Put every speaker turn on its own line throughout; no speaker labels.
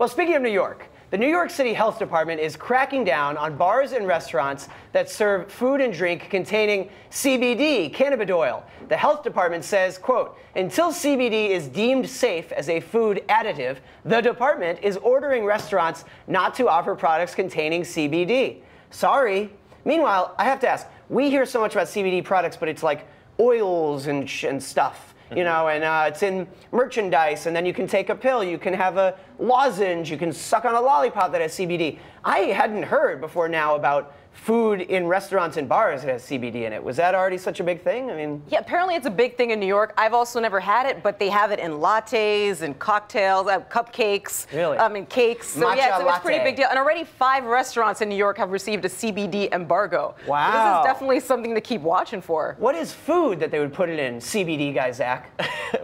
Well, speaking of New York, the New York City Health Department is cracking down on bars and restaurants that serve food and drink containing CBD, cannabidiol. The health department says, quote, until CBD is deemed safe as a food additive, the department is ordering restaurants not to offer products containing CBD. Sorry. Meanwhile, I have to ask, we hear so much about CBD products, but it's like oils and stuff. You know, and it's in merchandise, and then you can take a pill, you can have a lozenge, you can suck on a lollipop that has CBD. I hadn't heard before now about food in restaurants and bars that has CBD in it. Was that already such a big thing? I mean,
yeah, apparently it's a big thing in New York. I've also never had it, but they have it in lattes and cocktails, cupcakes,
really?
And cakes. So
Matcha
yeah, it's a pretty
latte.
big deal. And already 5 restaurants in New York have received a CBD embargo.
Wow.
So this is definitely something to keep watching for.
What is food that they would put it in? CBD guy, Zach?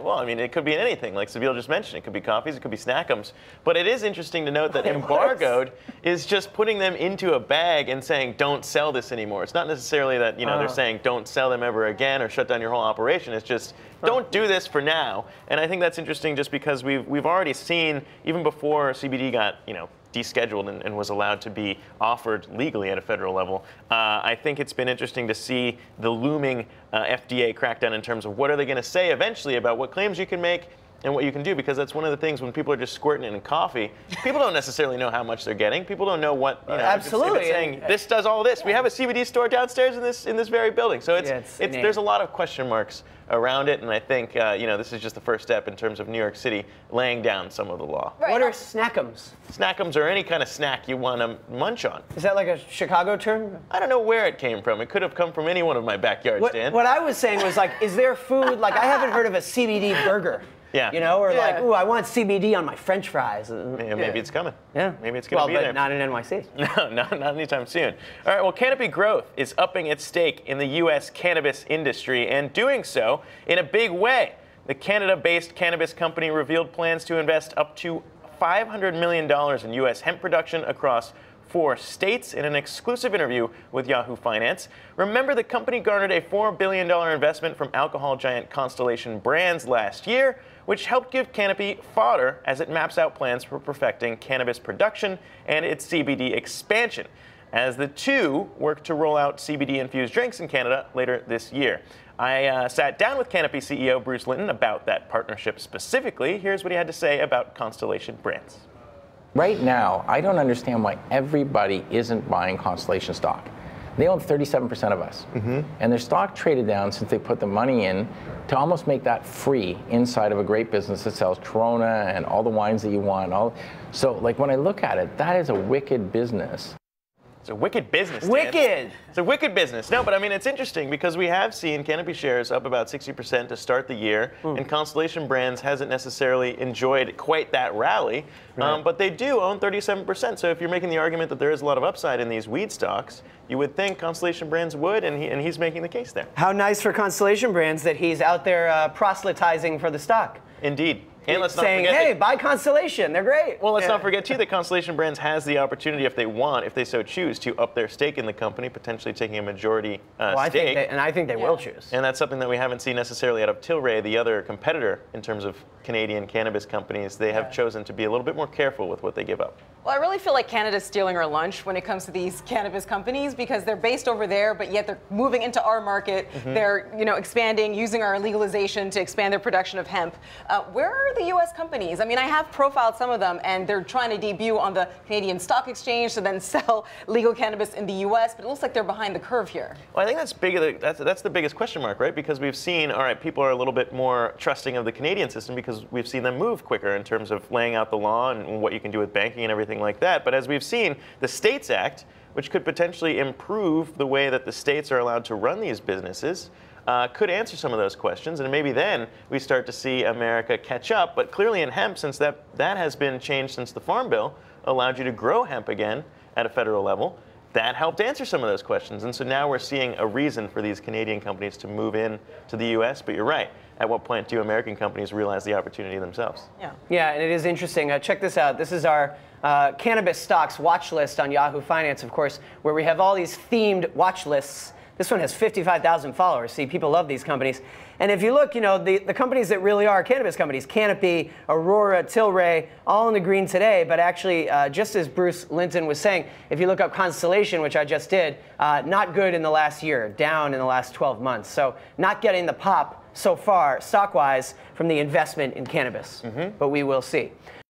Well, I mean, it could be in anything. Like Sabeel just mentioned, it could be coffees, it could be snackums. But it is interesting to note that embargoed is just putting them into a bag and saying, don't sell this anymore. It's not necessarily that, you know, they're saying don't sell them ever again or shut down your whole operation. It's just don't do this for now. And I think that's interesting just because we've already seen, even before CBD got, you know, descheduled and was allowed to be offered legally at a federal level. I think it's been interesting to see the looming FDA crackdown in terms of what are they going to say eventually about what claims you can make and what you can do, because that's one of the things when people are just squirting it in coffee, people don't necessarily know how much they're getting. People don't know what, you know,
absolutely.
If it's saying this does all this. We have a CBD store downstairs in this very building. So there's a lot of question marks around it, and I think you know, this is just the first step in terms of New York City laying down some of the law.
Right. What are snackums?
Snackums are any kind of snack you want to munch on.
Is that like a Chicago term?
I don't know where it came from. It could have come from any one of my backyards, Dan.
What I was saying was, like, is there food, like, I haven't heard of a CBD burger.
Yeah.
You know, or like, ooh, I want CBD on my French fries.
Yeah, maybe it's coming.
Yeah.
Maybe it's going to be there.
Well, but not in NYC.
No, not anytime soon. All right, well, Canopy Growth is upping its stake in the U.S. cannabis industry and doing so in a big way. The Canada-based cannabis company revealed plans to invest up to $500 million in U.S. hemp production across 4 states in an exclusive interview with Yahoo Finance. Remember, the company garnered a $4 billion investment from alcohol giant Constellation Brands last year, which helped give Canopy fodder as it maps out plans for perfecting cannabis production and its CBD expansion, as the two work to roll out CBD-infused drinks in Canada later this year. I sat down with Canopy CEO Bruce Linton about that partnership specifically. Here's what he had to say about Constellation Brands.
Right now, I don't understand why everybody isn't buying Constellation stock. They own 37% of us. And their stock traded down since they put the money in to almost make that free inside of a great business that sells Corona and all the wines that you want. So, like, when I look at it, that is a wicked business.
It's a wicked business, Dan.
Wicked!
It's a wicked business. No, but I mean, it's interesting because we have seen Canopy shares up about 60% to start the year, and Constellation Brands hasn't necessarily enjoyed quite that rally, but they do own 37%. So if you're making the argument that there is a lot of upside in these weed stocks, you would think Constellation Brands would, and he's making the case there.
How nice for Constellation Brands that he's out there proselytizing for the stock.
Indeed. And let's not
saying,
forget
hey, buy Constellation, they're great.
Well, let's not forget, too, that Constellation Brands has the opportunity, if they want, if they so choose, to up their stake in the company, potentially taking a majority stake.
I think they will choose.
And that's something that we haven't seen necessarily out of Tilray, the other competitor in terms of Canadian cannabis companies. They have chosen to be a little bit more careful with what they give up.
Well, I really feel like Canada's stealing our lunch when it comes to these cannabis companies, because they're based over there, but yet they're moving into our market. They're, you know, expanding, using our legalization to expand their production of hemp. Where are the U.S. companies? I mean, I have profiled some of them, and they're trying to debut on the Canadian Stock Exchange to then sell legal cannabis in the U.S., but it looks like they're behind the curve here. Well,
I think that's big. That's the biggest question mark, right? Because we've seen, all right, people are a little bit more trusting of the Canadian system because we've seen them move quicker in terms of laying out the law and what you can do with banking and everything like that. But as we've seen, the States Act, which could potentially improve the way that the states are allowed to run these businesses, could answer some of those questions, and maybe then we start to see America catch up. But clearly in hemp, since that has been changed since the Farm Bill, allowed you to grow hemp again at a federal level, that helped answer some of those questions. And so now we're seeing a reason for these Canadian companies to move in to the U.S., but you're right. At what point do American companies realize the opportunity themselves?
Yeah, and it is interesting. Check this out. This is our cannabis stocks watch list on Yahoo Finance, of course, where we have all these themed watch lists. This one has 55,000 followers. See, people love these companies. And if you look, the companies that really are cannabis companies, Canopy, Aurora, Tilray, all in the green today. But actually, just as Bruce Linton was saying, if you look up Constellation, which I just did, not good in the last year, down in the last 12 months. So not getting the pop so far, stock-wise, from the investment in cannabis. But we will see.